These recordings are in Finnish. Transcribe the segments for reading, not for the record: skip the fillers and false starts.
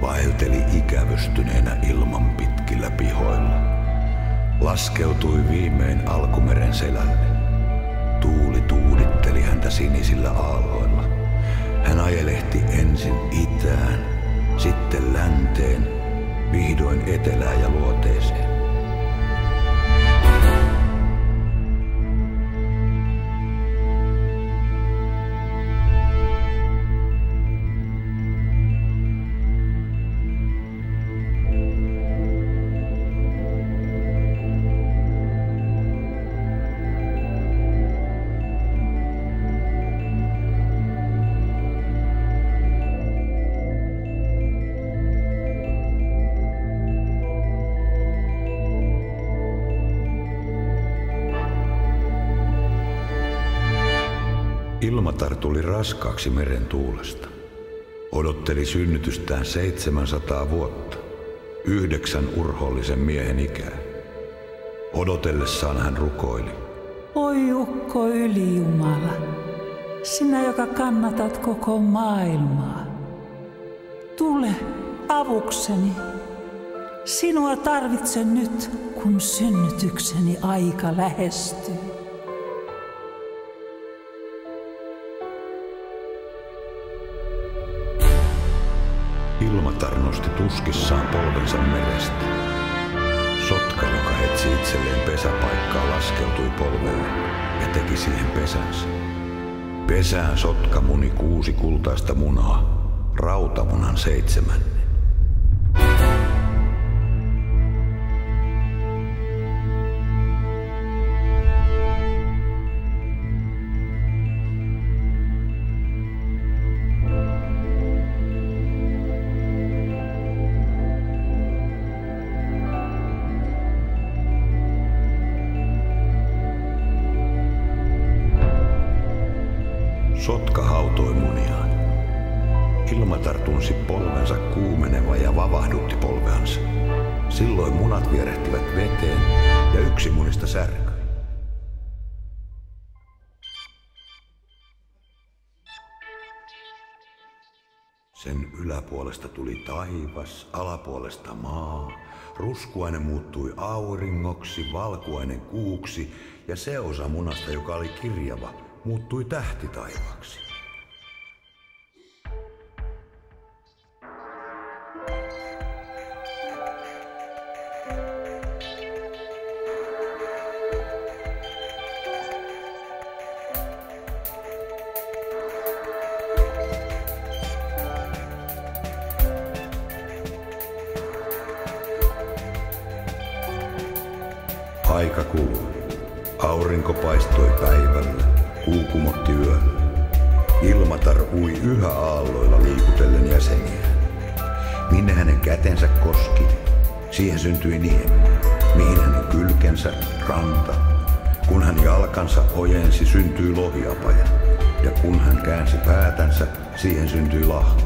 Vaelteli ikävystyneenä ilman pitkillä pihoilla. Laskeutui viimein alkumeren selälle. Tuuli tuuditteli häntä sinisillä aalloilla. Hän ajelehti ensin itään, sitten länteen, vihdoin etelään ja luoteeseen. Ilmatar tuli raskaaksi meren tuulesta. Odotteli synnytystään 700 vuotta, 9 urhoollisen miehen ikää. Odotellessaan hän rukoili. Oi ukko ylijumala, sinä joka kannatat koko maailmaa. Tule avukseni. Sinua tarvitsen nyt, kun synnytykseni aika lähestyy. Ilmatar nosti tuskissaan polvensa merestä. Sotka, joka etsi itselleen pesäpaikkaa, laskeutui polvelle ja teki siihen pesänsä. Pesään Sotka muni 6 kultaista munaa, rautamunan 7. Sotka hautoi muniaan. Ilmatar tunsi polvensa kuumeneva ja vavahdutti polveansa. Silloin munat vierehtivät veteen ja yksi munista särkyi. Sen yläpuolesta tuli taivas, alapuolesta maa. Ruskuainen muuttui auringoksi, valkuainen kuuksi ja se osa munasta, joka oli kirjava, muuttui tähtitaivaaksi. Aika kului. Aurinko paistoi päivällä, kuu kumotti yöllä. Ilmatar ui yhä aalloilla liikutellen jäseniä. Minne hänen kätensä koski, siihen syntyi niemi. Mihin hänen kylkensä, ranta. Kun hän jalkansa ojensi, syntyi lohiapaja. Ja kun hän käänsi päätänsä, siihen syntyi lahti.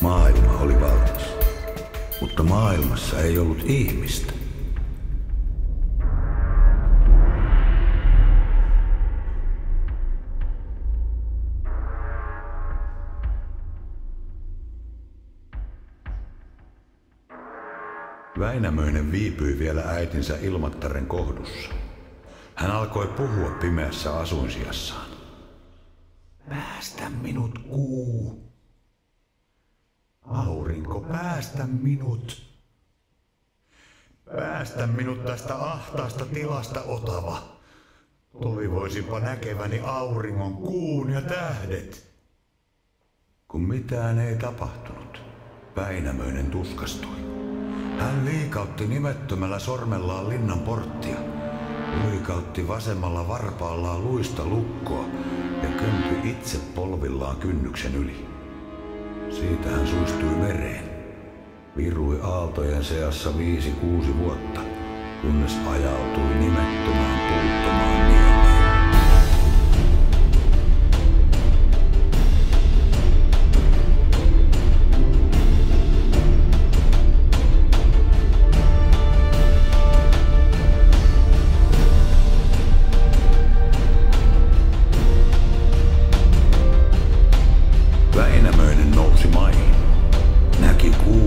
Maailma oli valmis. Mutta maailmassa ei ollut ihmistä. Väinämöinen viipyi vielä äitinsä Ilmattaren kohdussa. Hän alkoi puhua pimeässä asuinsijassaan. Päästä minut, kuu. Aurinko, päästä minut. Päästä minut tästä ahtaasta tilasta, Otava. Toivoisinpa näkeväni auringon, kuun ja tähdet. Kun mitään ei tapahtunut, Väinämöinen tuskastui. Hän liikautti nimettömällä sormellaan linnan porttia, luikautti vasemmalla varpaallaan luista lukkoa ja kömpyi itse polvillaan kynnyksen yli. Siitä hän suistui mereen, virui aaltojen seassa 5-6 vuotta, kunnes ajautui nimettömään puuttomaan niemeen. Väinämöinen nousi maihin, näki kuun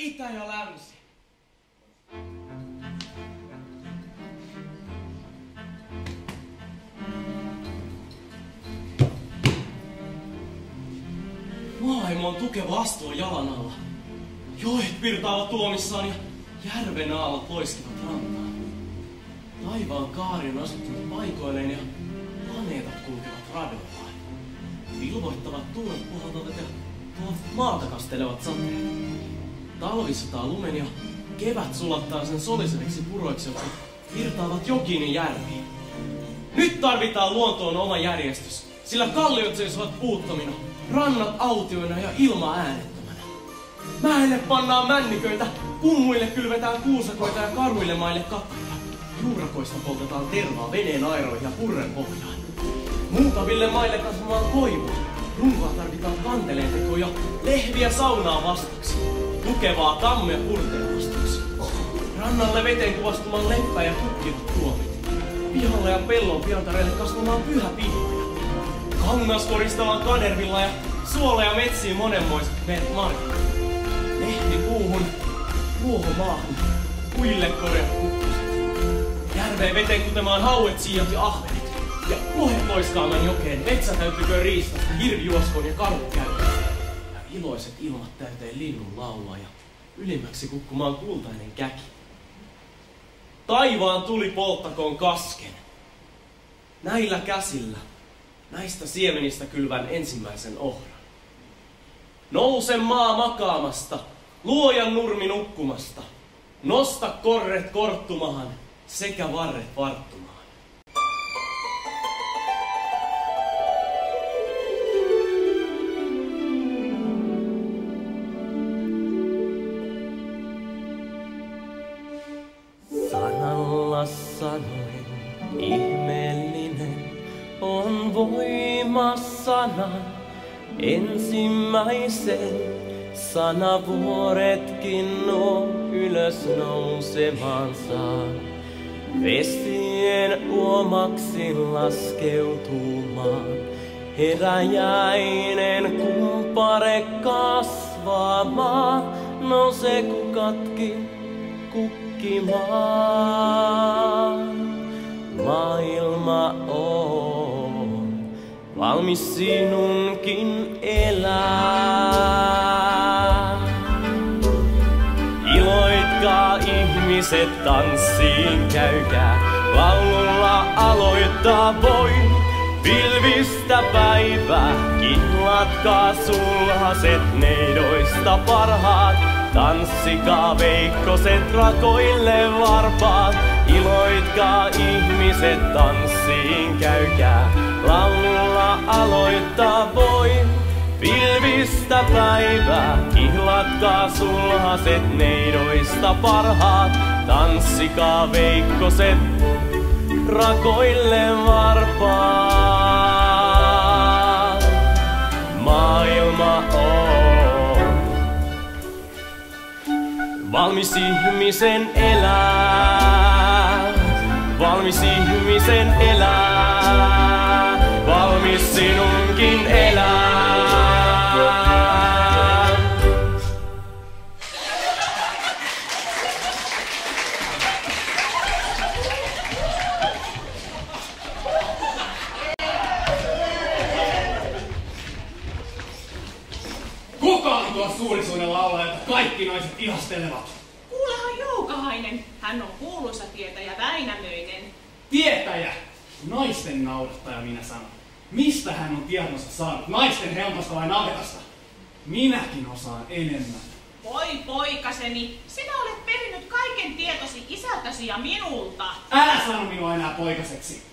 itä ja länsi. Maailma on tukeva astua jalan alla. Joet virtaavat tuomissaan ja järven aallot loiskivat rantaan. Taivaan kaari on asettunut paikoilleen ja planeetat kulkevat radoillaan. Vilvoittavat tuulet puhaltavat ja tuovat maata kastelevat sateet. Talvi sataa lumen ja kevät sulattaa sen soliseviksi puroiksi, jotka virtaavat jokiin ja järviin. Nyt tarvitaan luontoon oma järjestys, sillä kalliot seisovat puuttomina, rannat autioina ja ilma äänettömänä. Mäelle pannaan männiköitä, kummuille kylvetään kuusakoita ja karuille maille kattoja. Juurakoista poltetaan tervaa veneen airoihin ja purren pohjaan. Muutaville maille kasvamaan koivua. Runkoa tarvitaan kanteleen tekoon ja lehviä saunaa vastaksi. Tukevaa tammea purteen vastaksi. Rannalle veteen kuvastumaan leppä ja kukkivat tuomit. Pihalle ja pellon piantareille kasvamaan pyhäpihvoja. Kangas koristellaan kanervilla ja suoleja metsiin monenmoiset marjat. Lehti puuhun, ruoho maahan, puille korjat kukkuset. Järveen veteen kutemaan hauet, siijat ja ahvenet. Ja lohet loiskaamaan jokeen, metsä täyttyköön riistasta, hirvi juoskoon ja karhut käyttöön. Ja iloiset ilmat täyteen linnun laulua ja ylimmäksi kukkumaan kultainen käki. Taivaan tuli polttakoon kasken. Näillä käsillä, näistä siemenistä kylvän ensimmäisen ohran. Nouse maa makaamasta, luojan nurmi nukkumasta. Nosta korret korttumahan sekä varret varttumaan. Sanalla sanoen ihmeellinen on voima sanan ensimmäisen. Sanavuoretkin nuo ylös nousemansa. Vesien uomaksi laskeutumaan. Heräjäinen kumpare kasvamaan. Nouse kukatki kukkimaan. Maailma on valmis sinunkin elää. Iloitkaa ihmiset tanssiin käykää. Laululla aloittaa voi pilvistä päivää. Kihlatkaa sulhaset neidoista parhaat. Tanssikaa veikkoset rakoille varpaat. Iloitkaa ihmiset tanssiin käykää. Laululla aloittaa voi pilvistä päivää. Kihlatkaa sulhaset neidoista parhaat. Tanssikaa veikkoset rakoille varpaat. Maailma on valmis ihmisen elää. Valmis ihmisen elää. Valmis sinunkin elää. Kuka on tuo suurisuuden laulaja, jota kaikki naiset ihastelevat? Kuulehan Joukahainen. Hän on kuuluisa tietäjä Väinämöinen. Tietäjä! Naisten naudattaja, minä sanon. Mistä hän on tietonsa saanut? Naisten helmasta vai navetasta? Minäkin osaan enemmän. Voi poikaseni, sinä olet perinnyt kaiken tietosi isältäsi ja minulta. Älä sano minua enää poikaseksi.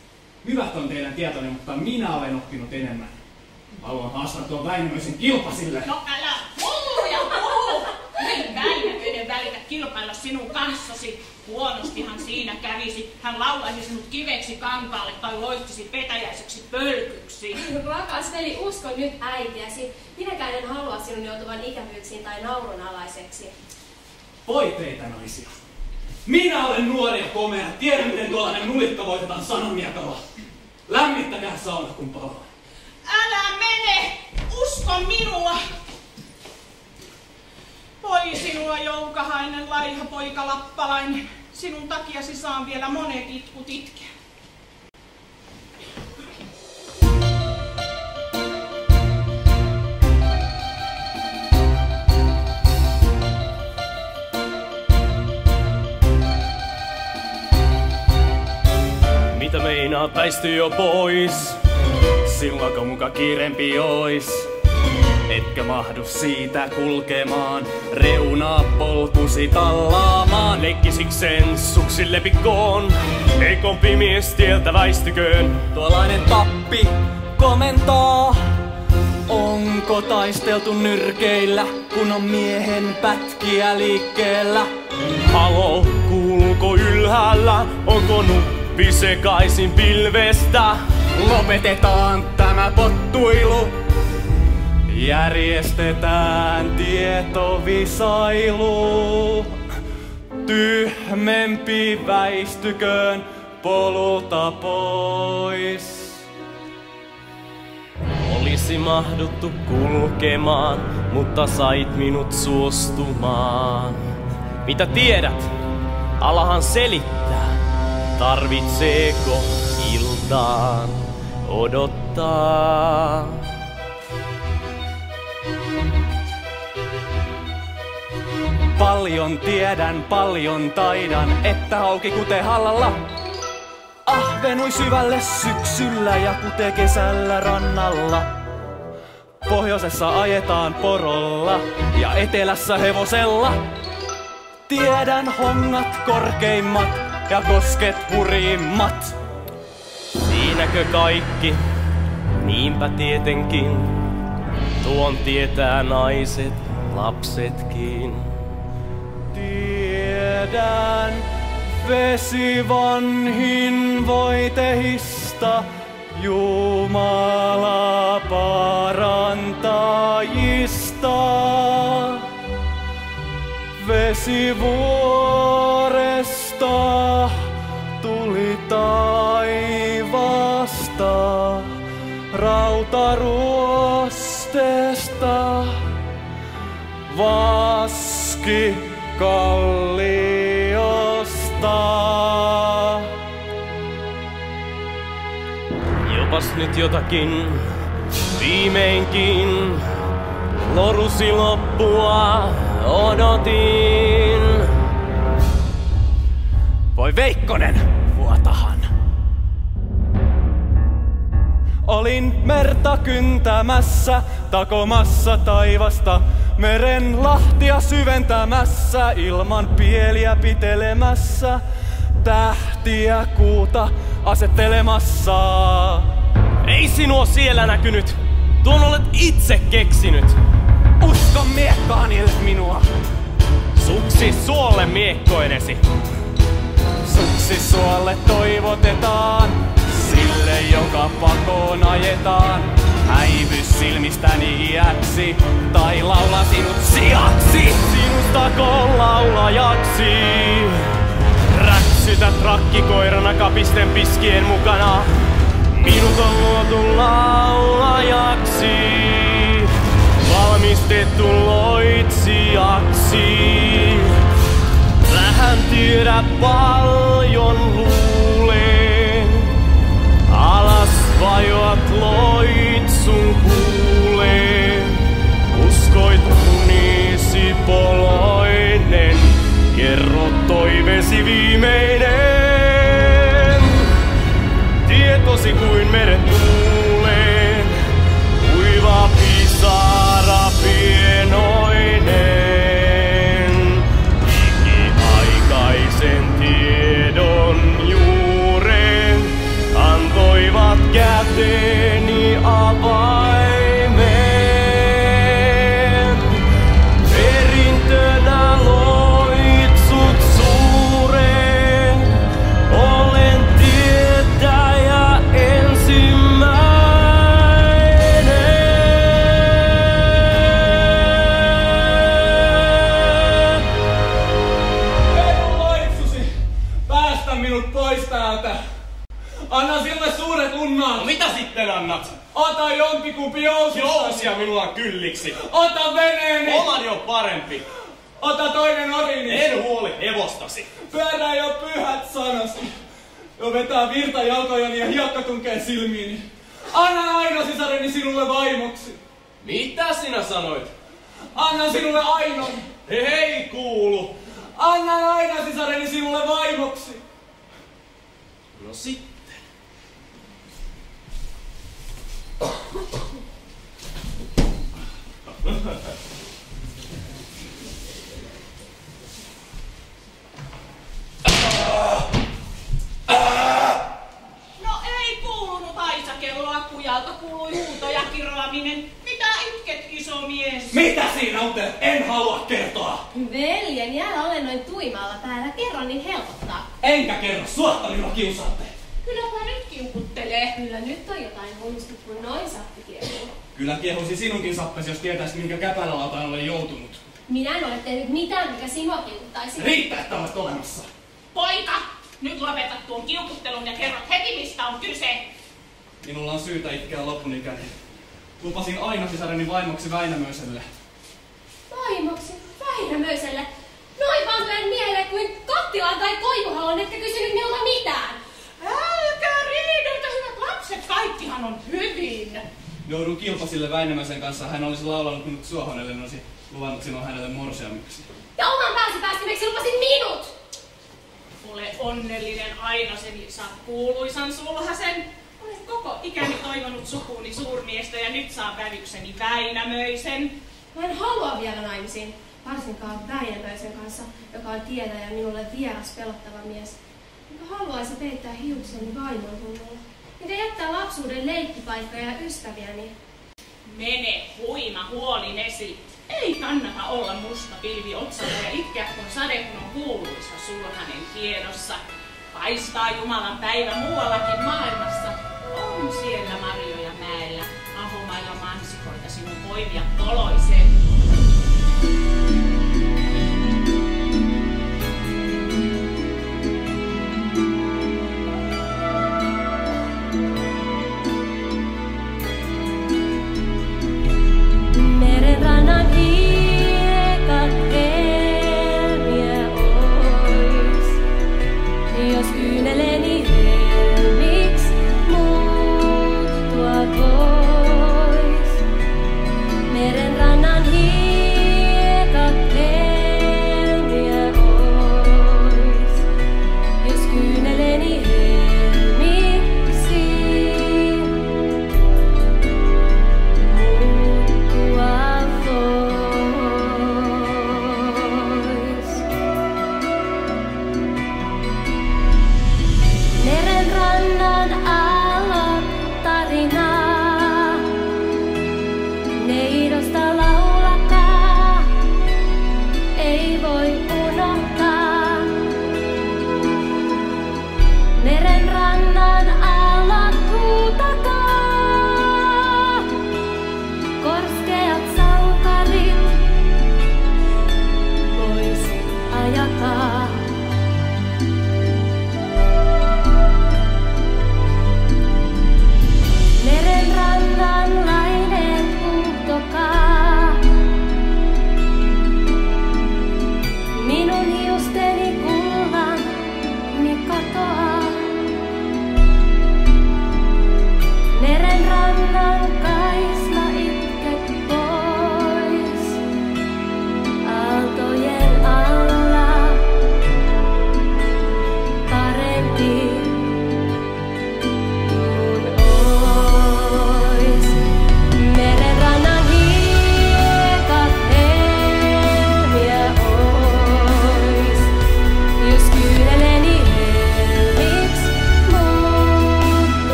Hyvät on teidän tietoni, mutta minä olen oppinut enemmän. Haluan haastaa tuon Väinämöisen kilpasille. No älä hulluja puhu! Ei Väinämöinen välitä kilpailla sinun kanssasi. Huonostihan siinä kävisi. Hän laulaisi sinut kiveksi kankaalle tai loistisi petäjäiseksi pölkyksi. Rakas veli, usko nyt äitiäsi. Minäkään en halua sinun joutuvan ikävyyksiin tai naurunalaiseksi. Voi teitä naisia. Minä olen nuori ja komea. Tiedän, miten tuollainen nulikka voitetaan sananmiekalla. Lämmittäkää sauna, kun palaa. Älä mene! Usko minua! Voi Oi sinua Joukahainen, laiha poika lappalainen. Sinun takiasi saan vielä monet itkut itkeä. Mitä meinaa väisty jo pois? Silloinko muka kiirempi ois? Etkä mahdu siitä kulkemaan, reunaa polkusi tallaamaan. Leikkisikseen suksille pikkoon, heikompi mies tieltä väistyköön. Tuollainen pappi komentaa, onko taisteltu nyrkeillä, kun on miehen pätkiä liikkeellä? Halo, kuuluuko ylhäällä, onko nuppi sekaisin pilvestä? Lopetetaan tämä pottuilu, järjestetään tietovisailu. Tyhmempi väistyköön polulta pois. Olisi mahduttu kulkemaan, mutta sait minut suostumaan. Mitä tiedät? Alahan selittää. Tarvitseeko iltaan odottaa? Paljon tiedän, paljon taidan, että hauki kute hallalla. Ahvenui syvälle syksyllä ja kute kesällä rannalla. Pohjoisessa ajetaan porolla ja etelässä hevosella. Tiedän hongat korkeimmat ja kosket hurjimmat. Siinäkö kaikki? Niinpä tietenkin. Tuon tietää naiset, lapsetkin. Tiedän vesi vanhin voitehista, Jumala parantajista. Vesi vuoresta tuli taivasta, rautaruosteesta vaski kalliosta. Jopas nyt jotakin, viimeinkin lorusi loppua odotin. Voi Veikkonen, vuotahan. Olin merta kyntämässä, takomassa taivasta, meren lahtia syventämässä, ilman pieliä pitelemässä, tähtiä kuuta asettelemassa. Ei sinua siellä näkynyt, tuon olet itse keksinyt. Usko miekkaan illes minua. Suksi suolle miekkoinesi. Suksi suolle toivotetaan, sille joka pakoon ajetaan. Häivy silmistäni iäksi, tai laula sinut sijaksi. Sinustako laulajaksi. Räksytät rakkikoirana kapisten piskien mukana. Minut on luotu laulajaksi, valmistettu loitsijaksi. Vähän tiedä, paljon luulen. Alas vajoat loitsun kuuleen. Uskoit unisi poloinen, kerro toivesi viimeinen. Tietosi kuin meren tuuleen, kuiva pisara pienoinen. Ikiaikaisen tiedon juuren antoivat käteeni avaimen. Perintönä loitsut suureen, olen tietäjä ensimmäinen. Ei loitsusi, päästä minut pois täältä. Anna sille suuret unnat. No mitä sitten annat? Ota jompikumpi joususta. Jousia minulla on kylliksi. Ota veneeni. Omani on parempi. Ota toinen orini. En huoli hevostasi. Pyörää jo pyhät sanasi. Jo vetää virta jalkojani ja hiekka tunkee silmiini. Annan Aino sisareni sinulle vaimoksi. Mitä sinä sanoit? Annan sinulle Ainon. Hei kuulu. Annan Aino sisareni sinulle vaimoksi. No sitten. No ei kuulunut aisakelloa, kujalta kuului huuto ja kiroaminen. Mitä itket, iso mies? Mitä siinä on? En halua kertoa. Veljeni, älä ole noin tuimalla päällä. Kerro, niin helpottaa. Enkä kerro, suotta minua kiusaatte. Kylläpä nyt kiukuttelee. Kyllä nyt on jotain muistu, kun noin sappi kiehuu. Kyllä kiehuisi sinunkin sappesi, jos tietäisi, minkä käpän alalta olen joutunut. Minä en ole tehnyt mitään, mikä sinua kiukuttaisi. Riittää, että olet olemassa. Poika, nyt lopetat tuon kiukuttelun ja kerrot heti, mistä on kyse. Minulla on syytä itkeä lopun ikäni. Lupasin Aino sisareni vaimoksi Väinämöiselle. Vaimoksi? Väinämöiselle? Noin vaan tulen mieleen kuin kattilaan tai koivuhalon, etkä kysynyt minulta mitään. Älkää riideltä, hyvät lapset, kaikkihan on hyvin. Joudun kilpasille Väinämöisen kanssa. Hän olisi laulanut minut suohon, ellei olisi luvannut sinua hänelle morsiamiksi. Ja oman pääsi päästimeksi lupasin minut! Ole onnellinen Ainoseni, saat kuuluisan sulhasen. Olen koko ikäni toivonut sukuuni suurmiestä ja nyt saan vävykseni Väinämöisen. Mä en halua vielä naimisiin, varsinkaan Väinämöisen kanssa, joka on tietäjä ja minulle vieras pelottava mies. Enkä haluaisi peittää hiukseni vaimon hunnulla. Enkä jättää lapsuuden leikkipaikkoja ja ystäviäni. Mene huima huolinesi. Ei kannata olla musta pilvi otsalla ja itkeä kun sade, kun on kuuluisa sulhanen tiedossa. Paistaa Jumalan päivä muuallakin maailmassa. On siellä marjoja mäellä, ahomailla mansikoita sinun poimia poloiseen. Merenrannan hiekat helmiä ois, jos kyyneleni helmiks muuttua vois. Merenrannan hiekat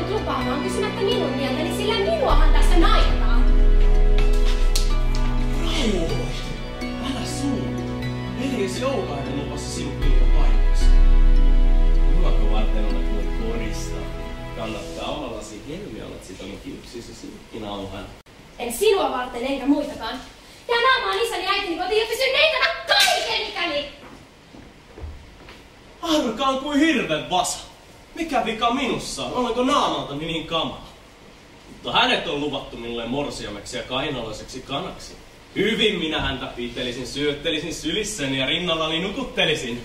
nyt lupaamaan kysymättä minun mieltäni, sillä minuahan tässä naitetaan. Rauhoitu! Älä suutu! Veljesi Joukainen lupasi sinut viikkopaikaksi. Juoko varten olet voinut koristaa. Kannattaa omallasi helmiä, olet sitonut hiuksisi silkkinauhan. En sinua varten enkä muitakaan. Ja naamaan isäni äitini kotiin ja pysyn neitänä kaiken ikäni! Arkaan kuin hirven vasa. Mikä vika minussa on? Olenko naamaltani niin kamala? Mutta hänet on luvattu minulle morsiameksi ja kainalaiseksi kanaksi. Hyvin minä häntä pitelisin, syöttelisin sylissäni ja rinnallani nukuttelisin.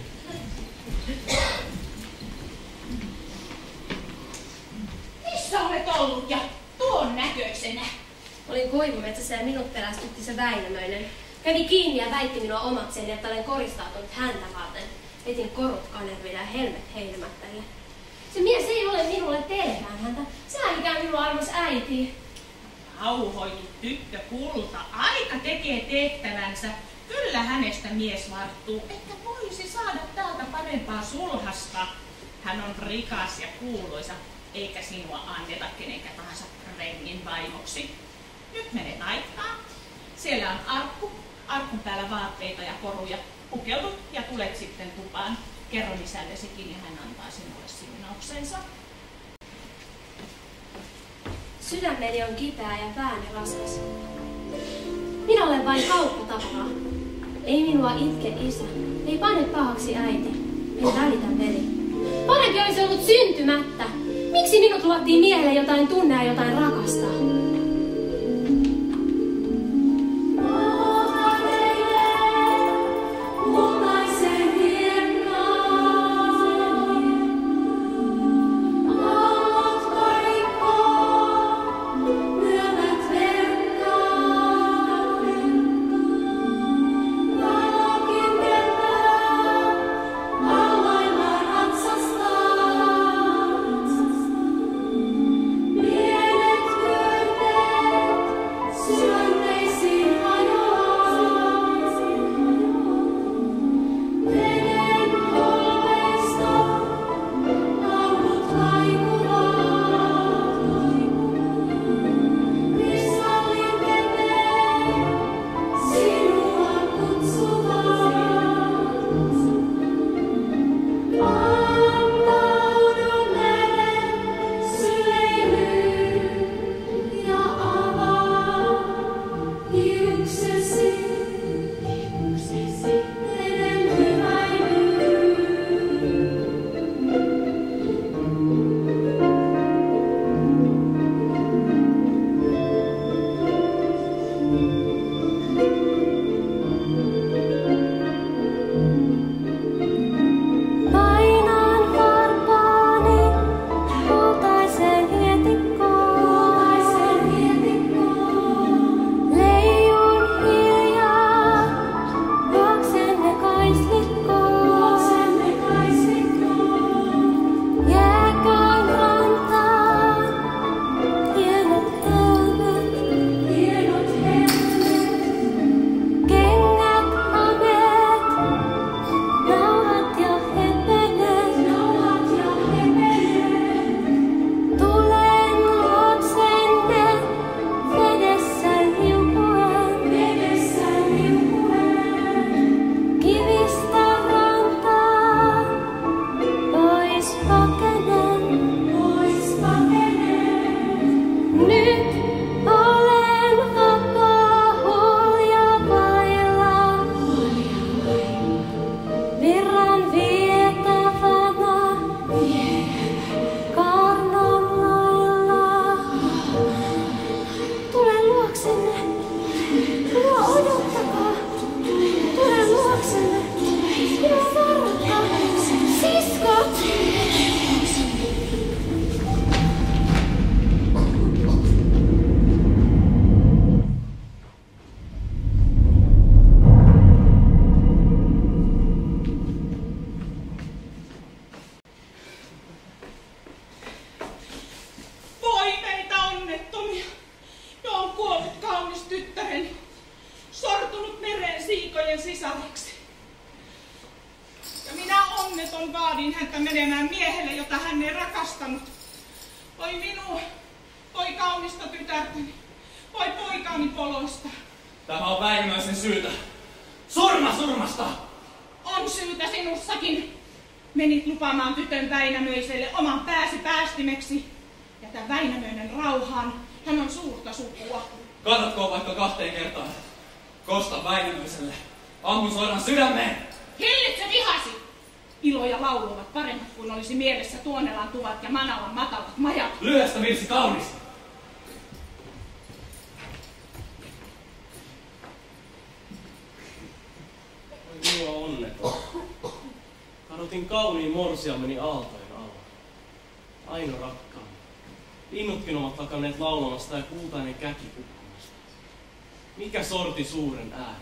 Missä olet ollut ja tuon näköisenä? Olin koivumetsässä ja minut pelästytti se Väinämöinen. Kävi kiinni ja väitti minua omakseen, että olen koristautunut häntä varten. Etin korut kanerville ja helmet heilemättäjille. Se mies ei ole minulle telkään häntä. Säälikään minua armas äiti. Rauhoitu tyttö Kulta. Aika tekee tehtävänsä. Kyllä hänestä mies varttuu, että voisi saada täältä parempaa sulhasta. Hän on rikas ja kuuluisa, eikä sinua anneta kenenkä tahansa rengin vaimoksi. Nyt menet aittaan. Siellä on arkku. Arkun päällä vaatteita ja koruja. Pukeudut ja tulet sitten tupaan. Kerron isällesikin ja hän antaa sinulle siunauksensa. Sydämeni on kipeä ja pääni raskas. Minä olen vain kauppatavaraa. Ei minua itke isä, ei pane pahaksi äiti, ei välitä veli. Parempi olisi ollut syntymättä. Miksi minut luvattiin miehelle jotain tunnea ja jotain rakastaa? Voi minua, voi kaunista tytärtäni, voi poikaani poloista. Tämä on Väinämöisen syytä. Surma surmasta! On syytä sinussakin. Menit lupaamaan tytön Väinämöiselle oman pääsi päästimeksi. Jätä Väinämöinen rauhaan. Hän on suurta sukua. Katsotko vaikka 2 kertaa. Kosta Väinämöiselle. Ammun soiran sydämeen. Hillitse vihasi! Ilo ja laulu ovat paremmat kuin olisi mielessä Tuonelan tuvat ja Manalan matalat majat. Lyhyestä virsi kaunis. Minua onneton. Kadotin kauniin morsiameni aaltojen alla. Aino rakkaani. Linnutkin ovat lakanneet laulamasta ja kultainen käki kukkumasta. Mikä sorti suuren äänen?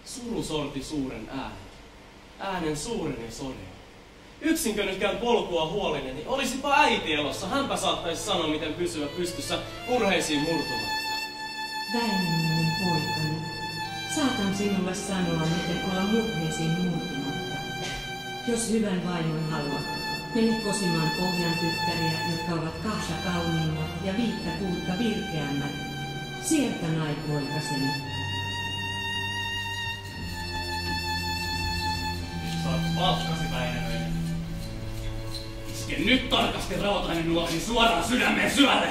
Suru sorti suuren äänen. Äänen suuren ja sorin. Yksinkö nyt käyn polkua huolinen, niin olisipa äiti elossa. Hänpä saattaisi sanoa, miten pysyä pystyssä urheisiin murtumatta. Väinämöinen poikani, saatan sinulle sanoa, miten olla murheisiin murtumatta. Jos hyvän vaimon haluat, mene kosimaan pohjan tyttäriä, jotka ovat 2 kauniimmat ja 5 kuutta virkeämmät. Sieltä nai poikaseni. Saat palkkasi, Väinämöinen. Iske nyt tarkasti rautainen nuosi suoraan sydämeen syvälle.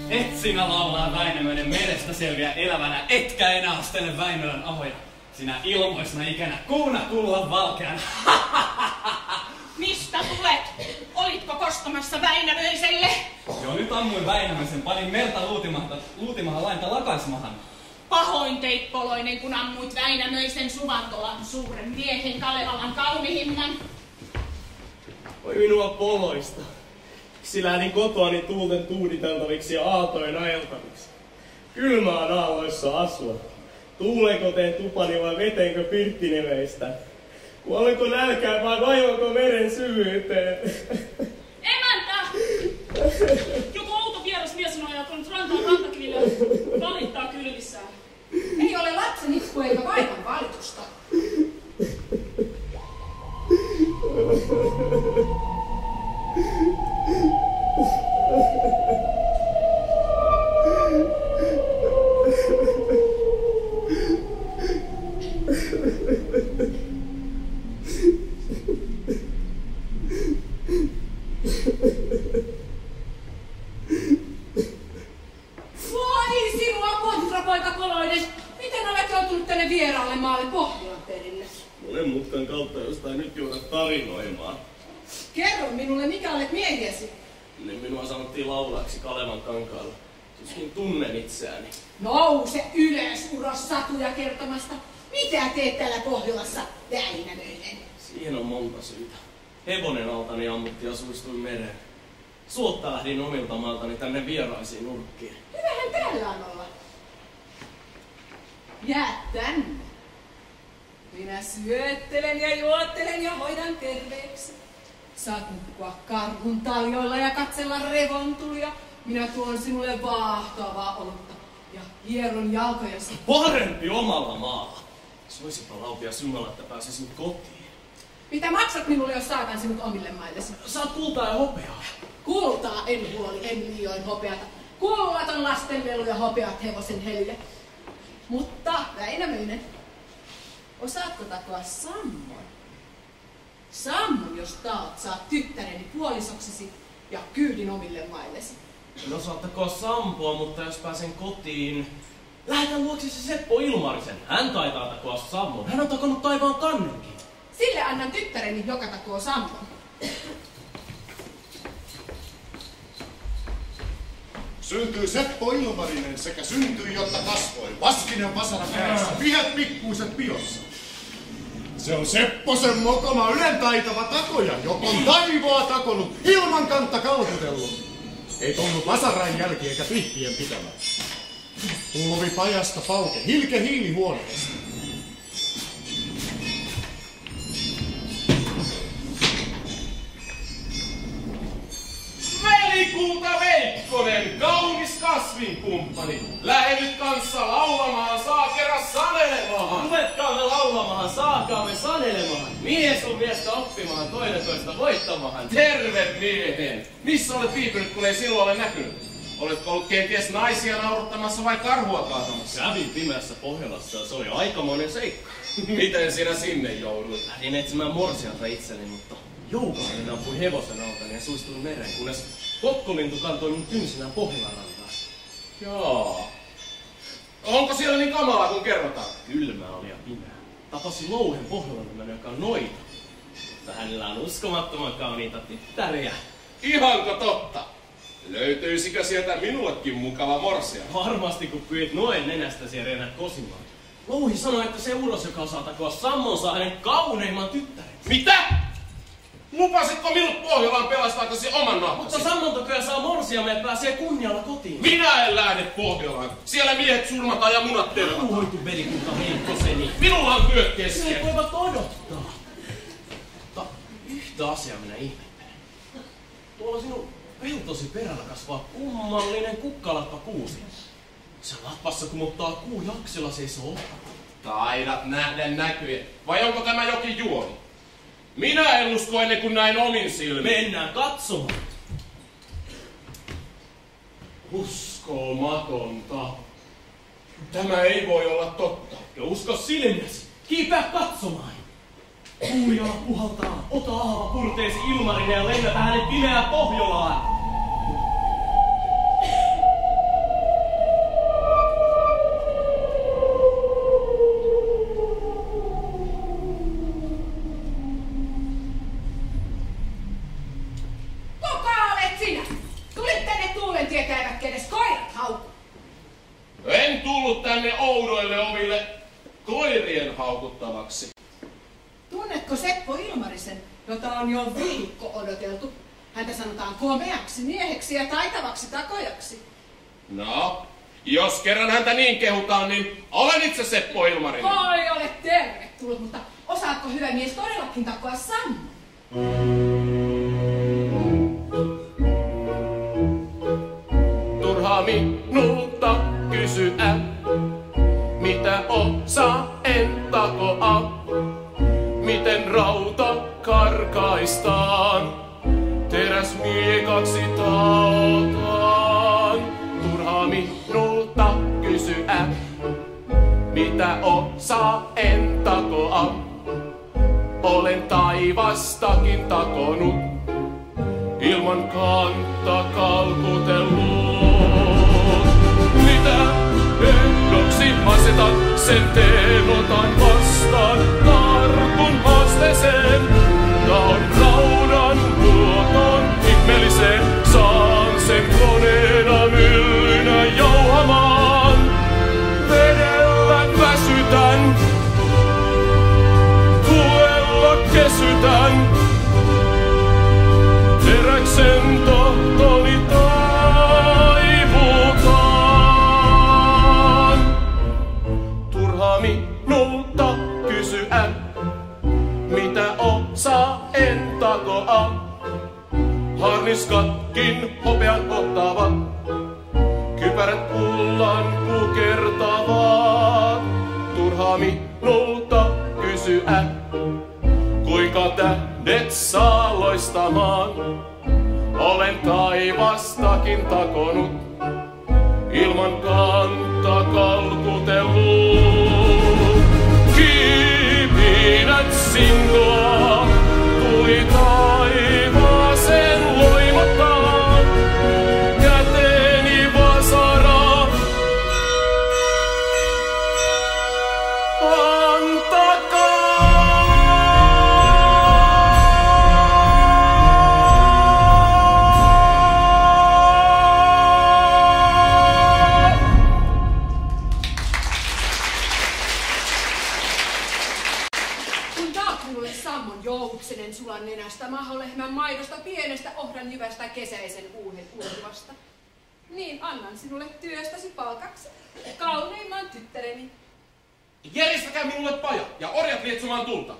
Et sinä laulaa, Väinämöinen, merestä selviä elävänä, etkä enää astele Väinölän ahoja. Sinä ilmoisena ikänä kuuna kullan valkeana. Mistä tulet? Olitko kostamassa Väinämöiselle? Joo, nyt ammuin Väinämöisen, panin merta luutimahan lainta lakaismahan. Pahoin teit poloinen, kun ammuit Väinämöisen Suvantolan suuren miehen Kalevalan kaunihimman. Voi minua poloista. Siksi lähdin kotoani tuulten tuuditeltaviksi ja aaltojen ajeltaviksi. Kylmää on aalloissa asua. Tuulenko teen tupani vai vetenkö pirttineveistä? Kuolenko nälkään vai vaivonko meren syvyyteen? Emäntä! Joku outo vieras mies on ajatellut rantaan rantakiville ja valittaa kylmissään. Ei ole lapsen itku eikä vaivan valitusta. Voi sinua, kontrapoika Koloinen! Miten olet joutunut tänne vieraalle maalle Pohjolan perille? Monen mutkan kautta jostain nyt joudat tarinoimaan. Kerro minulle, mikä olet miehiesi. Niin minua sanottiin laulajaksi Kalevan kankaalla. Tuskin tunnen itseäni. Nouse ylös, uros satuja kertomasta. Mitä teet täällä Pohjolassa, Väinämöinen? Siihen on monta syytä. Hevonen altani ammutti ja suistuin mereen. Suotta lähdin omilta maaltani tänne vieraisiin nurkkiin. Hyvähän täällä on olla. Jää tänne. Minä syöttelen ja juottelen ja hoidan terveeksi. Saat nukkua karhun taljoilla ja katsella revontulia. Minä tuon sinulle vaahtoavaa olutta ja hieron jalkojasi. Parempi omalla maalla. Soisipa laupias Jumala, että pääsisin kotiin. Mitä maksat minulle, jos saatan sinut omille maillesi? Saat kultaa ja hopeaa. Kultaa en huoli, en liioin hopeata. Kullat on lasten lelu ja hopeat hevosen helyjä. Mutta Väinämöinen, osaatko takoa sammon? Sammon, jos taot, saat tyttäreni puolisoksesi ja kyydin omille maillesi. En osaa takoa sampoa, mutta jos pääsen kotiin... Lähetän luoksesi Seppo Ilmarisen. Hän taitaa takoa sammon. Hän on takonut taivaan kannenkin. Sille annan tyttäreni, joka takoo sammon. Syntyi Seppo Ilmarinen sekä syntyi, jotta kasvoi. Vaskinen vasara kädessä, vihet pikkuiset piossa. Se on Sepposen mokoma ylentaitava takoja, joka on taivoa takonut, ilman kantta kalkutellut. Ei tullut vasaran jälki eikä pihtien pitämä. Pulvi pajasta pauke, hilke hiilihuoneesta. Velikulta Veikkonen, kaunis kasvinkumppani. Lähde nyt kanssa laulamaan, saa kerran sanelemaan. Ruvetkaamme laulamaan, saakaamme sanelemaan. Mies on miestä oppimaan, toinen toista voittamaan. Terve miehen! Missä olet viipynyt, kun ei silloin ole näkynyt? Oletko ollut kenties naisia nauruttamassa vai karhua kaatamassa? Kävin pimeässä Pohjolassa ja se oli aikamoinen seikka. Miten sinä sinne jouduit? Lähdin etsimään morsialta itseni, mutta Joukainen ampui hevosen alta ja suistuin mereen, kunnes kokkolintu kantoi mun kynsinään Pohjolanrantaan. Joo. Onko siellä niin kamalaa kuin kerrotaan? Kylmä oli ja pimeä. Tapasin louhen Pohjolanrannan, joka on noita. Mutta hänellä on uskomattoman kauniita tyttäriä. Ihanko totta? Löytyisikö sieltä minullekin mukava morsia? Varmasti kun pyit noin nenästäsi ja rennät kosimaan. Louhi sanoi, että se uros, joka osaa takoa Sammon, saa hänen kauneimman tyttären. Mitä? Lupasitko minut Pohjolaan pelastaaksesi oman nahkasi? Mutta Sammon takoja saa morsiamme ja pääsee kunnialla kotiin. Minä en lähde Pohjolaan. Siellä miehet surmataan ja munat tervataan. Rauhoitu velikunta heikkoseni. Minulla on työt kesken. Ne voivat odottaa. Mutta yhtä asiaa minä ihmettelen. Tuolla sinun peltosi perällä kasvaa kummallinen kukkalappakuusi. Sen lappassa kumottaa kuu jaksella seisoo. Taidat nähdä näkyjä. Vai onko tämä jokin juoni? Minä en usko ennen kuin näin omin silmin. Mennään katsomaan. Uskomatonta. Tämä ei voi olla totta. Ja usko silmiäsi. Kiipää katsomaan. Kuujala puhaltaa. Ota aava purteesi Ilmarinen ja lennätä hänet pimeään Pohjolaan. En tullut tänne oudoille oville koirien haukuttavaksi. Tunnetko Seppo Ilmarisen, jota on jo viikko odoteltu? Häntä sanotaan komeaksi mieheksi ja taitavaksi takojaksi. No, jos kerran häntä niin kehutaan, niin olen itse Seppo Ilmarinen. Oi, olet tervetullut, mutta osaatko hyvä mies todellakin takoa Sammon? Turhaa minulta kysyä, mitä osaa en takoa. Miten rauta karkaistaan, teräs miekaksi taotaan. Turhaa minulta kysyä, mitä osaa en takoa. Olen taivastakin takonut, ilman kantta kalkutellut. Mitä ehdoksi asetan, sen teen otan vastaan. Tartun haasteeseen, taon raudan muotoon ihmeelliseen. Saan sen koneena myllynä jauhamaan. Vedellä väsytän, tuella kesytän. Teräksen tohtoni taivutaan. Turhaa minulta kysyä, mitä osaa en takoa. Harniskatkin hopean ottavat, kypärät kullan pukertavat. Turhaa minulta kysyä, kuinka tähdet saa loistamaan. Olen taivastakin takonut, ilman kantta kalkutellut. Kipinät sinkoa, tuli taivaaseen loimottaa. Käteeni vasara, antakaa. Joutsenen sulan nenästä, maholehmän maidosta, pienestä ohranjyvästä, kesäisen uuhen uurivasta. Niin annan sinulle työstäsi palkaksi kauneimman tyttäreni. Järjestäkää minulle paja ja orjat lietsomaan tulta.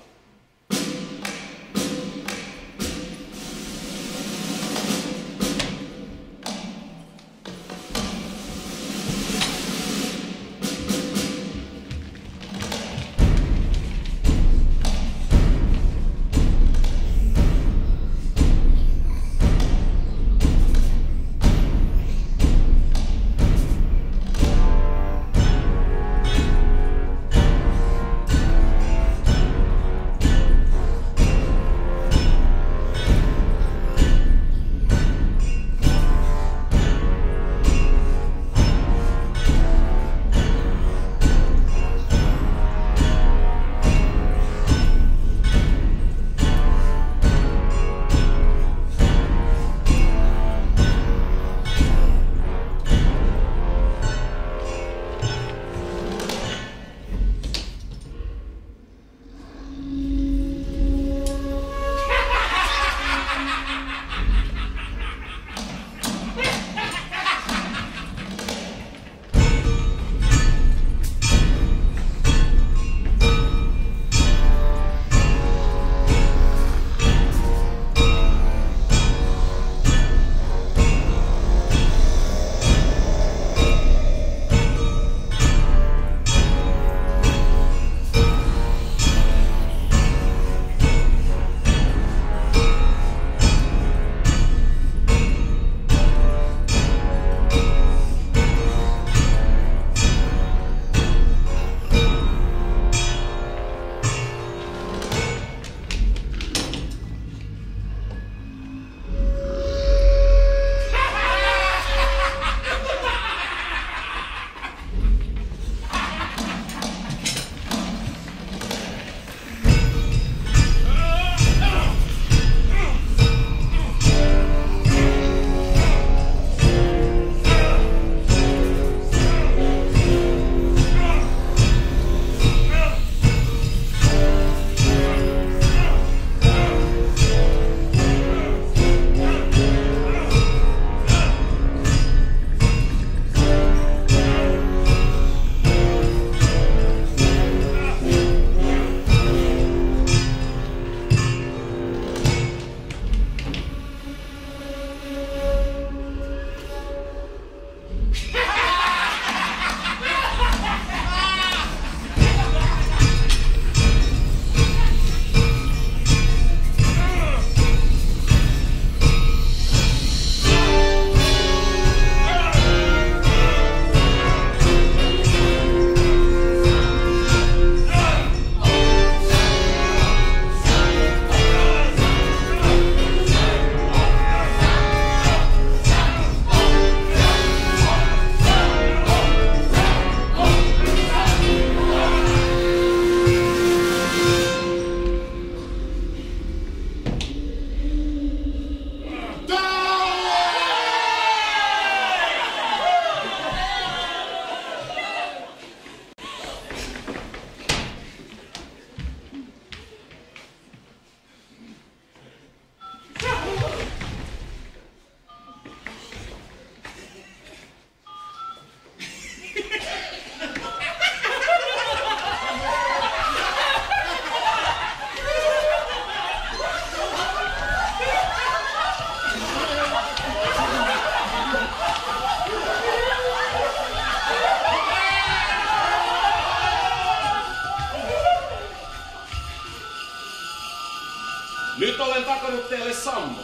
veljelle Sammo.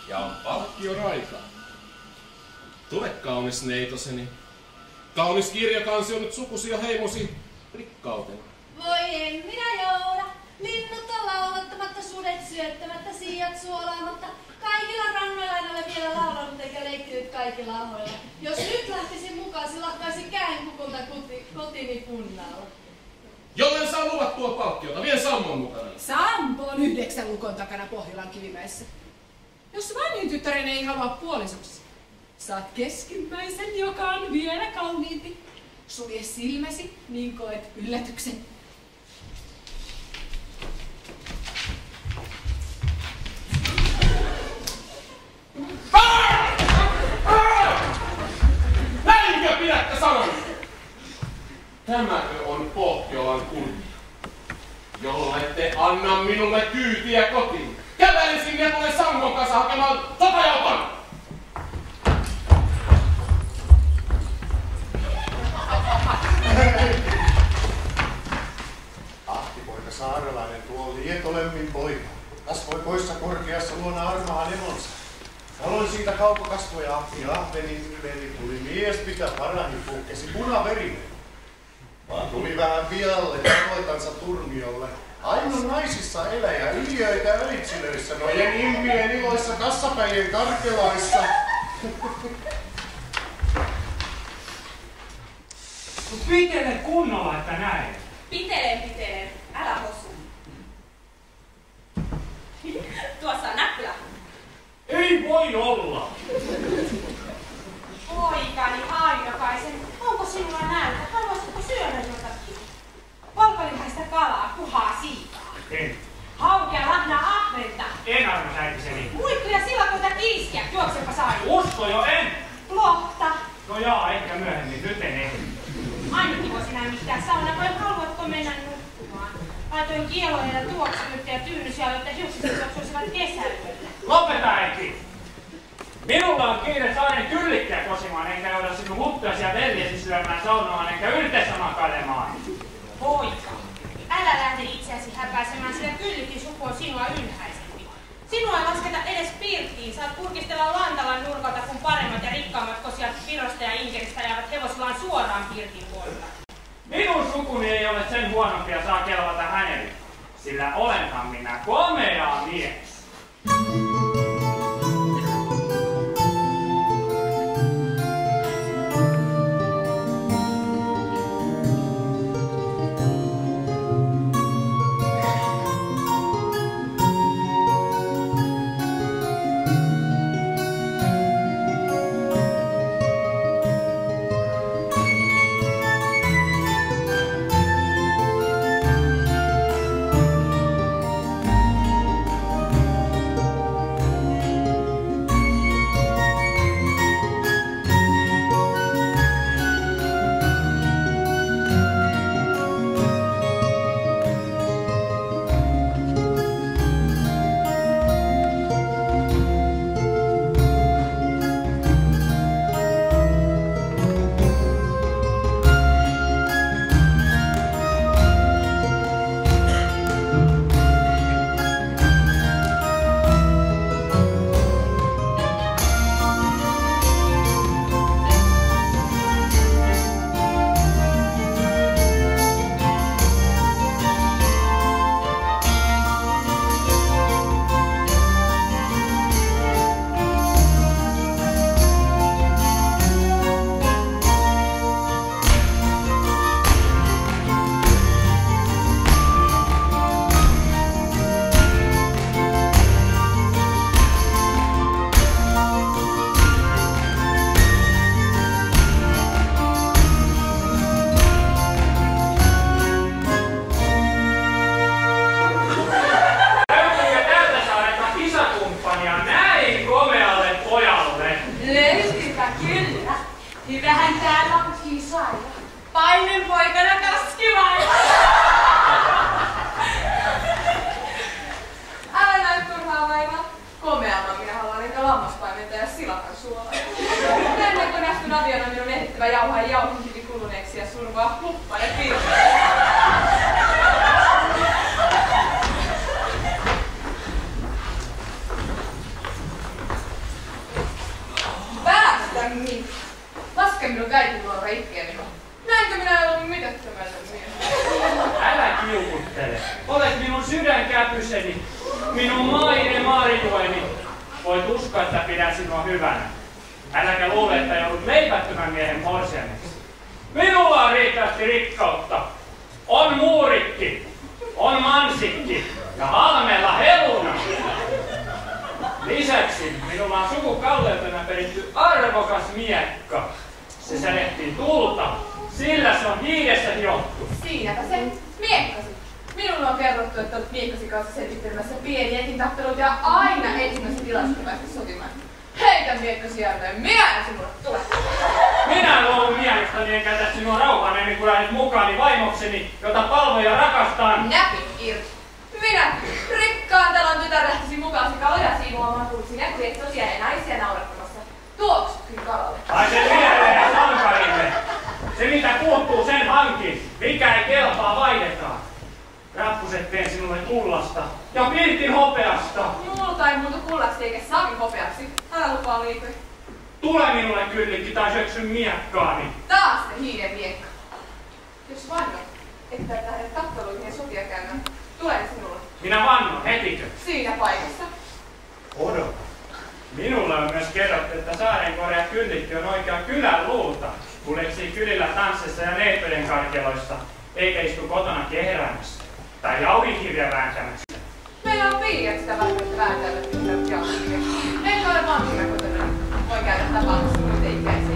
Ja on palkkion aika. Tule kaunis neitoseni. Kaunis kirjakansi on nyt sukusi ja heimosi rikkautena. Voi en minä jouda. Linnut on laulottamatta, sudet syöttämättä, siijat suolaamatta. Kaikilla rannoilla en ole vielä laulanut eikä leikkinyt kaikilla ahoilla. Jos nyt lähtisin mukaan, silahtaisi käänkukulta kotini punnalla. Jollen saa luvattua palkkiota, vien Sammon mukana. Sampo on 9 lukon takana Pohjolan kivimäessä. Jos vanhin tyttäreni ei halua puolisoksi, saat keskimmäisen, joka on vielä kauniimpi. Sulje silmäsi, niin koet yllätyksen. Näinkö pidätte sanon? Tämäkö on Pohjolan kunnia? Jollette anna minulle kyytiä kotiin. Kävelisin ja tulen Sammon kanssa hakemaan sotajoukon! Ahtipoika saarelainen tuo lietolemmin poika. Kasvoi poissa korkeassa luona armahan emonsa. Aloin siitä kaukokasvoja ahvenin veli tuli mies, mitä parani puhkesi punaverinen. Vaan tuli vähän vialle tavoitansa turmiolle. Ainoa naisissa eläjä, yliöitä ylitsilöissä, nojen immien iloissa, kassapäijien karkelaissa. Pitele kunnolla, että näin. Pitelen. Älä hosu. Tuossa on näppylä. Ei voi olla. Poikani Ainokaisen, onko sinulla nälkä? Haluaisitko syödä jotakin? Valkolihaista kalaa, kuhaa siikaa. En. Haukea lahnaa ahventa. En armas äitiseni. Muikkuja silakoita kiiskiä, juoksepa sain. Usko jo en. Lohta. No jaa, ehkä myöhemmin. Nyt en ehdi. Ainakin voisi lämmittää sauna, vai haluatko mennä nukkumaan? Laitoin kieloja ja tuoksinutta ja tyynysiä, jotta hiukset juoksuisivat kesäyöllä. Lopeta äiti! Minulla on kiire saaren kyllikkiä kosimaan, enkä jouda sinun huppiasi ja veljesi syömään saunomaan, enkä yhdessä makailemaan. Poika, älä lähde itseäsi häpäisemään, sillä kyllikin suku on sinua ylhäisempi. Sinua ei lasketa edes pirttiin, saat kurkistella lantalan nurkalta, kun paremmat ja rikkaammat kosiat Virosta ja Inkeristä jäävät hevosillaan suoraan pirtin puolella. Minun sukuni ei ole sen huonompi ja saa kelvata hänelle, sillä olenhan minä komea mies. Hyvähän täällä on kisailla. Painen poikana kaskivailla. Älä näy turhaa vaivaa. Komeamman minä haluan enkä lammaspaimenta ja silakan suolaa. Ennen kuin astun aviona minun ehdittävä jauhaa jauhinkivi kuluneeksi ja survaa huppan ja pirtaa. niin. Laske minun käityluoka itkee minua. Näinkö minä ollut mitättömällä miehen? Älä kiukuttele. Olet minun sydänkäpyseni, minun maine marjueni. Voit uskoa, että pidän sinua hyvänä. Äläkä luule, että joudut leipättömän miehen morsiameksi. Minulla on riittävästi rikkautta. On muurikki, on mansikki ja halmeella heluna. Lisäksi minulla on sukukalleutena peritty arvokas miekka. Se särjettiin tulta, sillä se on hiidessä hiottu. Siinäpä se, miekkasi. Minulle on kerrottu, että olet miekkasi kanssa selvittelemässä pieniäkin tappeluita ja aina ensimmäisessä tilasta päästä sotimaan. Heitä miekkasi jälleen, minä en sinulle tule. Minä en luovu miehestani enkä jätä sinua rauhaan ennen kuin lähdet mukaani vaimokseni, jota palvon ja rakastan. Näpit irti. Minä, rikkaan talon tytär lähtisi mukaasi kaloja siivoamaan, kun sinä kujet tosiaan naisia naurattamassa. Tuoksut kyllä kalalle. Ai se mieleen ja sankarimme. Se mitä puuttuu sen hankin, mikä ei kelpaa vaihdetaan. Rappuset teen sinulle kullasta ja pirtin hopeasta. Multa ei muutu kullaksi eikä savi hopeaksi. Älä lupaa liikoja. Tule minulle kyllikki tai syöksyn miekkaani. Taas se hiiden miekka. Jos vannot, että et lähde tappeluihin ja sotia käymään, tulen sinulle. Minä vannon, hetikö? Siinä paikassa. Odota. Minulle on myös kerrottu, että Saarenkorea kyllikki on oikea kylän luuta. Kuljeksii kylillä tanssissa ja neipöiden karkeloissa, eikä istu kotona kehräämässä. Tai jauhinkirja vääntämässä. Meillä on piiat sitä välttämättä vääntävät yhdellä jauhinkirja. Enkä ole vanhina kotona. Voin käydä tapaamassa muita ikäisiä.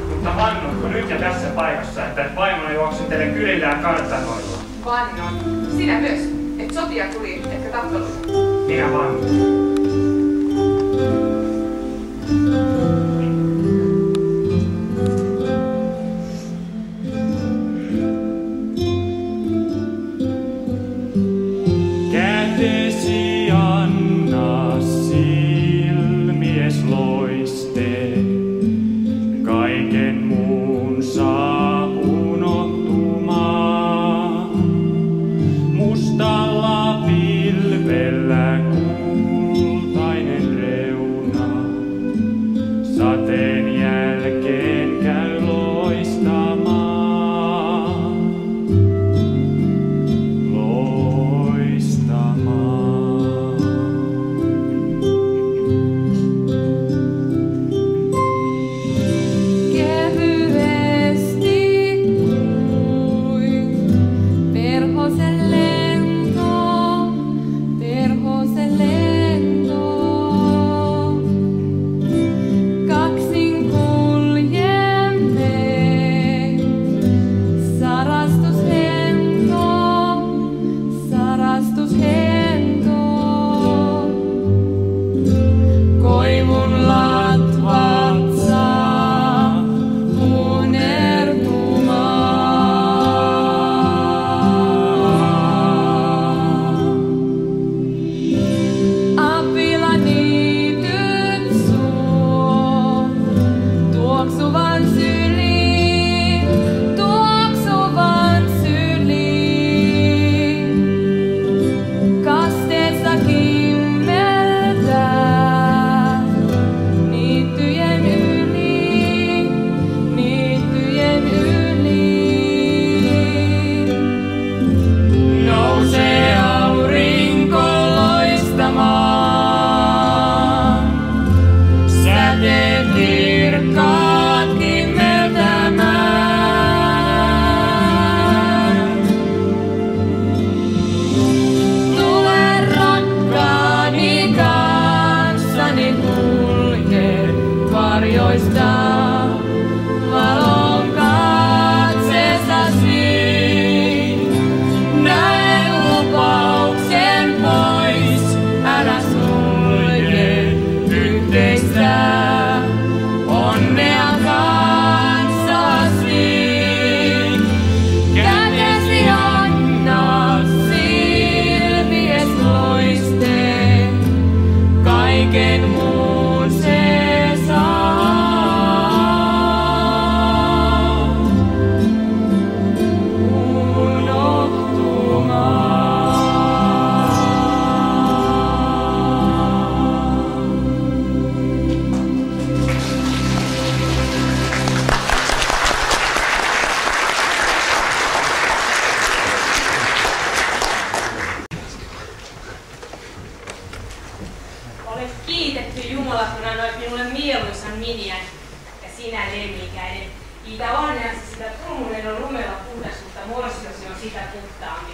Mutta vannotko nyt ja tässä paikassa, että et vaimona juoksentele kylillä ja kartanoilla? Vannon. Sinä myös. Et sotia tuli, etkä tappeluita. Minä vannon. Kätesi anna silmies loiste, kaiken muun saa unohtumaan. Mustalla pilvellä kultainen reuna, sateen jälkeen käy loistamaan. Kaiken muun se saa. kiitetty Jumala, kun annoit minulle mieluisan miniän. Ja sinä, lemmikäinen, kiitä onneasi sitä Trumunen on lumella puhdas, mutta morsiosi on sitä puhtaampi.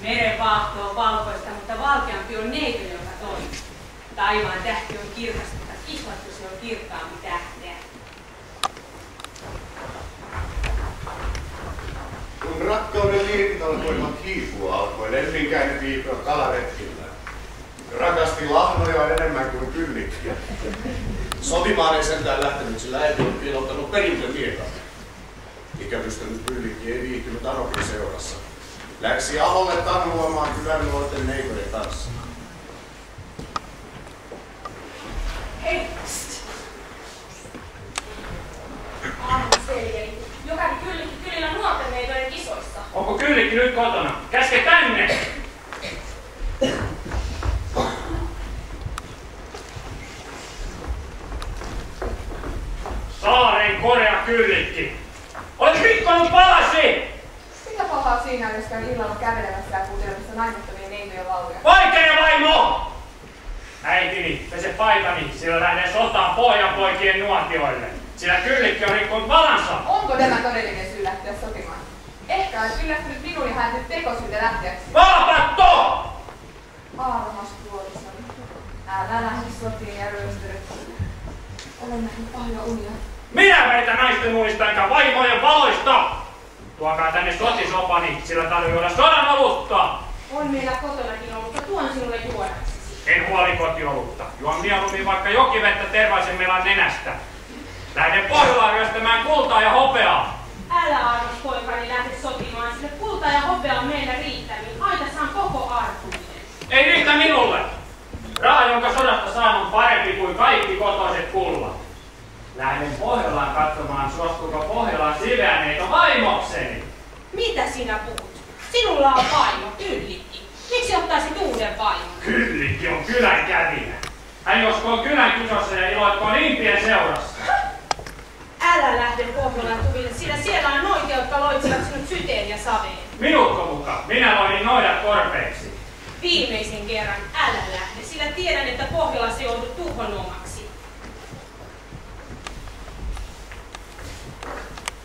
Meren vaahto on valkoista, mutta valkeampi on neito, joka toimii. Taivaan tähti on kirkas, mutta kihlattu se on kirkkaampi tähteä. Kun rakkauden liekit alkoivat hiipua, alkoi lemminkäinen viipyä kalaretkillä. Rakasti lahnoja enemmän kuin kyllikkiä. Sotimaan ei sentään lähtenyt, sillä äiti oli piilottanut perille miekan. Ikävystänyt kyllikki ei viihtynyt Anokin seurassa. Läksi Aholle tannuamaan kylän nuorten neitojen kanssa. Hei! Arvostelijani, joka kyllikki kylillä nuorten neitojen kisoissa. Onko kyllikki nyt kotona? Käske tänne! Saaren korea kyllikki! Olet rikkonut palasi! Mitä pahaa siinä, jos käyn illalla kävelemässä ja kuuntelemassa naimattomien neitojen lauluja? Vaikea vaimo! Äitini, pese paitani, sillä lähden sotaan pohjanpoikien nuotioille. Sillä kyllikki on rikkonut valansa. Onko tämä todellinen syy lähteä sotimaan? Ehkä olet yllästynyt minun ja hän nyt tekosyytä lähteäksi. Valpatto! Armas puolisoni, älä lähde sotiin ja ryöstörökkiin. Olen nähnyt paljon unia. Minä väitän naisten unista enkä vaimojen valoista! Tuokaa tänne sotisopani, sillä tarvii juoda sodan olutta! On meillä kotonakin ollut, mutta tuon sinulle juodaksesi. En huoli kotiolutta. Juon mieluummin vaikka jokivettä tervaisen melan nenästä. Lähden Pohjolaan ryöstämään kultaa ja hopeaa. Älä armas poikani lähde sotimaan, sillä kultaa ja hopea on meillä riittäviin. Aitassa on koko arkuinen. Ei riitä minulle! Raha, jonka sodasta saan, on parempi kuin kaikki kotoiset kullat. Lähden Pohjolaan katsomaan, suostuuko Pohjolaan siveäneito vaimokseni. Mitä sinä puhut? Sinulla on vaimo, kyllikki. Miksi ottaisit uuden vaimon? Kyllikki on kylän kävijä. Hän joskoo kylän kisossa ja iloitkoon impien seurassa. Älä lähde Pohjolan tuville, sillä siellä on noita, jotka loitsivat sinut syteen ja saveen. Minutko muka? Minä loin noidat korpeiksi. Viimeisen kerran älä lähde, sillä tiedän, että Pohjolassa joudut tuhon omaksi.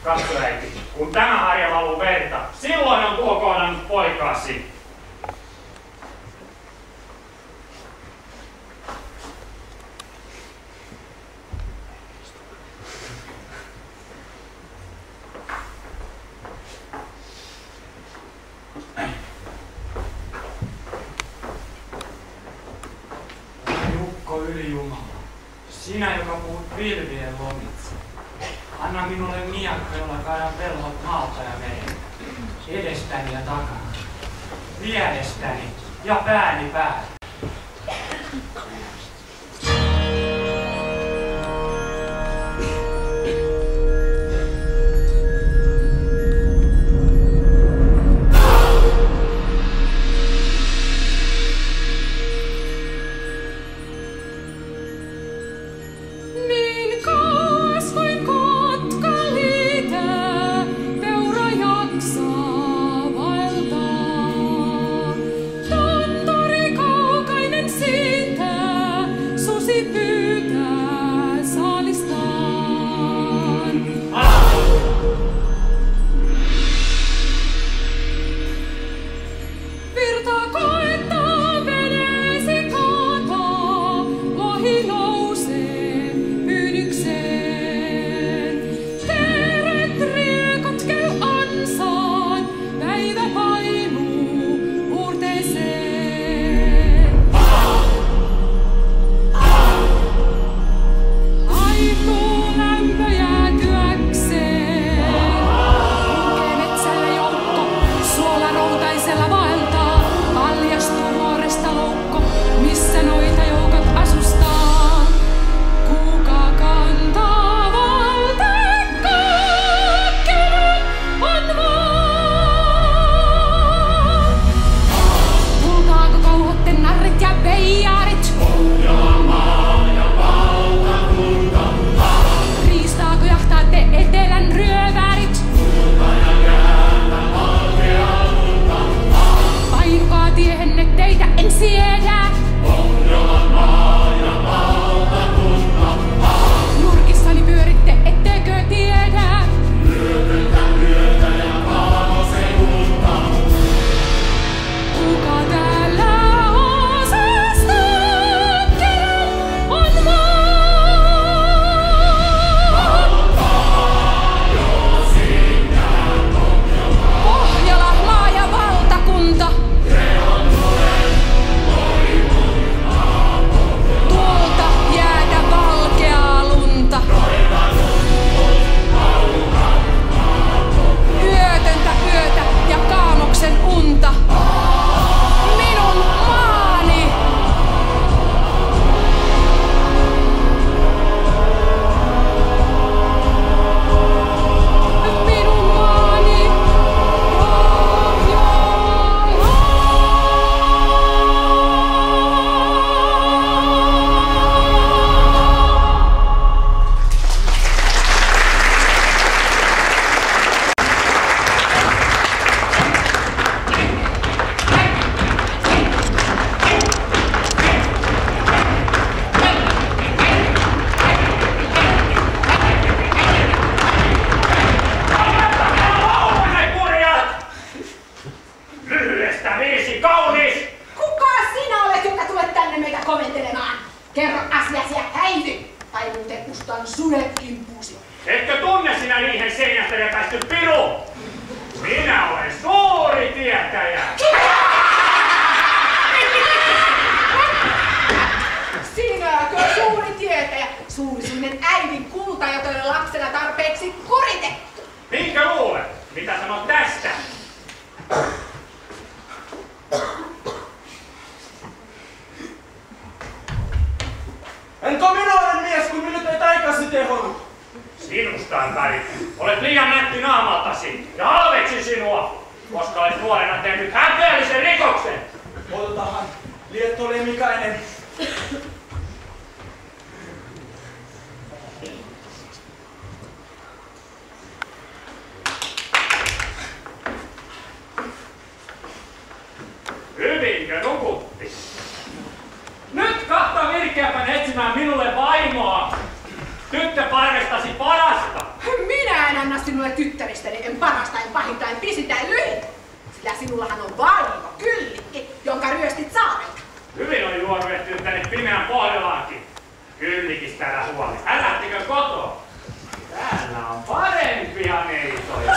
Katso äiti, kun tämä harja valuu verta, silloin on tuo kohdannut poikaasi. Jukko Ylijumala, sinä joka puhut pilvien lomitse. Anna minulle miakka, jolla kaadan velhot maalta ja mereltä. Edestäni ja takana. Vierestäni ja pääni päällä. Tontori Kerro asiasi ja häivy, tai muuten ustan sunet impuusioon. Etkö tunne sinä riihen seinästä repäisty piru? Minä olen suuri tietäjä. Sinäkö suuri tietäjä? Suurisuinen äidin kulta, jota ei ole lapsena tarpeeksi kuritettu. Minkä luulet? Mitä sanot tästä? Enkö minä ole mies, kun minut ei taikasi tehonnut? Sinusta on väliä. Olet liian nätti naamaltasi ja halveksin sinua, koska olet nuorena tehnyt häpeällisen rikoksen. Odotahan, Lietto Lemikainen. Hyvinkö nukutti? Nyt kahta virkeäpän etsimään minulle vaimoa. Tyttöparvestasi parasta. Minä en anna sinulle tyttäristäni, en parasta, en pahinta, en pisintä, en lyhintä. Sillä sinullahan on vaimo, Kyllikki, jonka ryöstit saarelta. Hyvin on juoruettu tänne pimeän Pohjolaankin. Kyllikistä älä huoli. Älättikö kotoa? Täällä on parempia neitoja.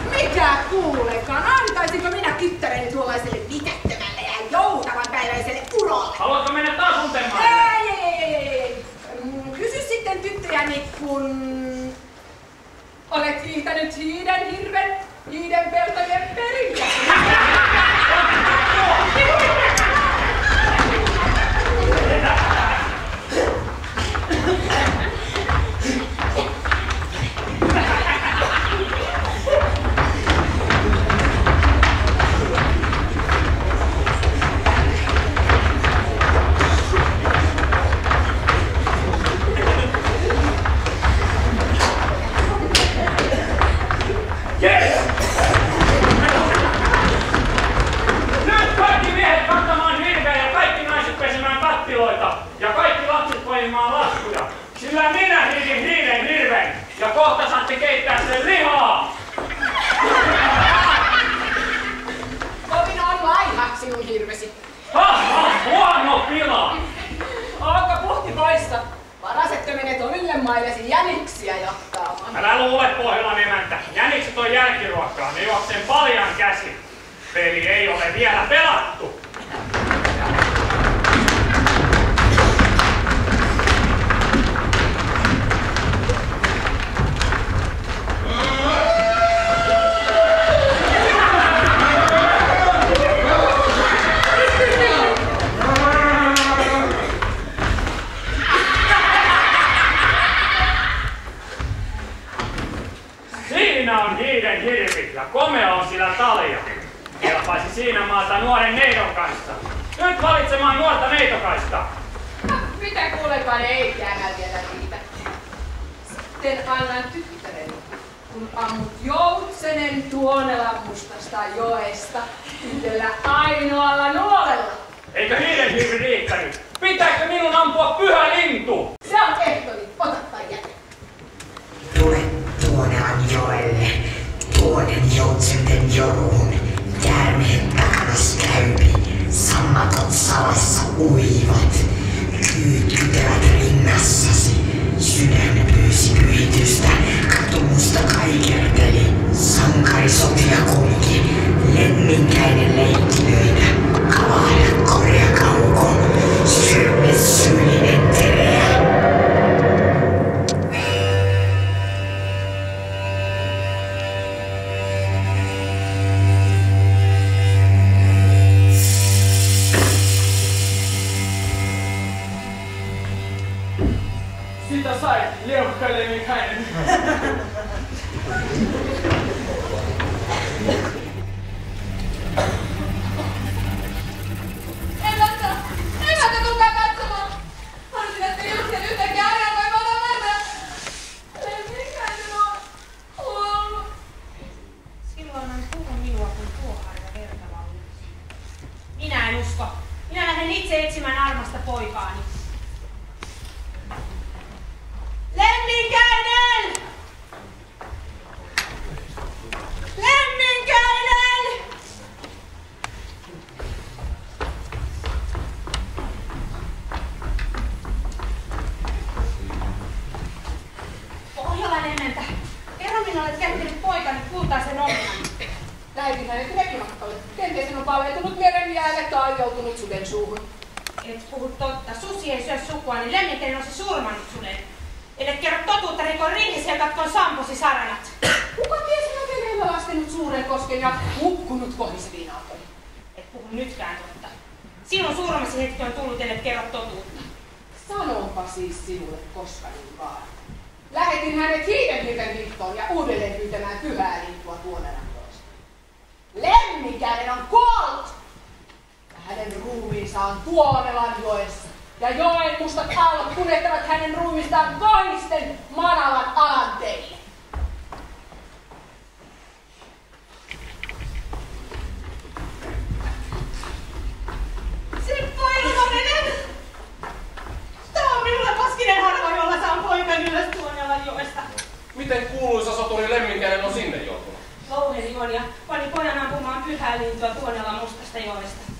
Mikä kuulekaan? Antaisinko minä tyttäreni tuollaiselle mitättömälle ja joutavan päiväiselle urolle? Haluatko mennä taas tuntemaan? Ei. Kysy sitten tyttöjäni, kun olet hiihtänyt hiiden, hirven, hiiden peltojen perillä. Yes! Nyt kaikki miehet kantamaan hirveä ja kaikki naiset pesemään kattiloita ja kaikki lapset poimimaan laskuja. Sillä minä hiidin hiilen hirven ja kohta saatte keittää sen lihaa! Kovin on laiha sinun hirvesi. Huono pila! Onko puhti poissa? Parasetko menet omille maillesi jäniksiä jahtaamaan? Älä luule, Pohjolan emäntä. Jänikset on jälkiruokkaa. Ne juoksee paljan käsi. Peli ei ole vielä pelattu. Siinä on hiiden hirvi ja komea on sillä talja. Kelpaisi siinä maata nuoren neidon kanssa. Nyt valitsemaan nuorta neitokaista. Mitä kuulekaan ei jäädä vielä niitä. Sitten annan tyttäreni, kun ammut joutsenen Tuonelan mustasta joesta yhdellä ainoalla nuolella. Eikö hiiden hirvi riittänyt? Pitääkö minun ampua pyhä lintu? Se on ehtoni. Ota tai jätä. Tule Tuonelan joelle, tuoden joutsenten joruun. Käärmeet takanas käypi, sammatot salassa uivat. Kyytkytelät rinnassasi, sydän pyysi pyhitystä. Katumusta kaikerteli, sankarisotia kulki. Lemminkäinen leikkilöitä, kavahda korja kauko. Syrmessyyllinen tereä. Sitä sai, Liekka Lemikainen. Emäntä, tulkaa katsomaan! Halusin, että Jussin yhtäkkiä reagoimaan mennä. Lemikainen on kuollut. Silloin on puhu minua kuin tuoharja vertava uusi. Minä en usko. Minä lähden itse etsimään armasta poikaani. Lemminkäinen! olet kätkenyt poikani kultaisen omenan? Lähetin hänet rekimatkalle. Kenties hän on paleltunut meren jäälle tai joutunut suden suuhun. Et puhu totta. Susi ei syö sukua, niin Lemminkäinen olisi surmannut suden. Edet kerro totuutta, rikon ringisi ja katkoon samposi saranat. Kuka tiesi näkeneellä laskenut suuren kosken ja hukkunut kohisviin autoihin? Et puhu nytkään totta. Sinun surmasi hetki on tullut, edet kerro totuutta. Sanonpa siis sinulle koska niin vaan. Lähetin hänet hiidenhirren liittoon ja uudelleen pyytämään pyhää liittoa Tuonerantoista. Lemminkäinen on kuollut! Ja hänen ruumiinsa on Tuonelanjoessa. Ja joen mustat aallot punehtavat hänen ruumistaan vaisten Manalan alanteille. Seppo Ilmarinen! Tämä on minulle paskinen harva, jolla saan poikani ylös Tuonelanjoesta. Miten kuuluisa soturi Lemminkäinen on sinne joutunut? Louheli on ja pani pojan ampumaan pyhää lintua Tuonelan mustasta joesta.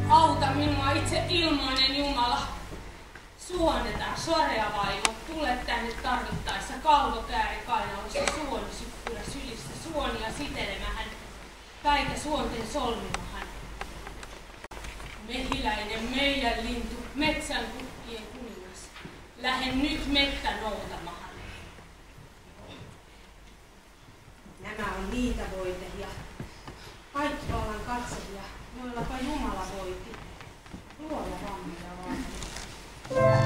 Auta minua itse ilmainen Jumala. Suonetaan, sorea vaimo, tule tänne tarvittaessa kalvokääri kainalossa, suonisyppylä sylissä, suonia sitelemähän, päitä suonten solmimahan. Mehiläinen, meidän lintu, metsän kukkien kuningas, lähen nyt mettä noutamahan. Nämä on niitä voitehia, kaikki vallan katsojia, joillapa Jumala voiti. Luola vammeja vaan.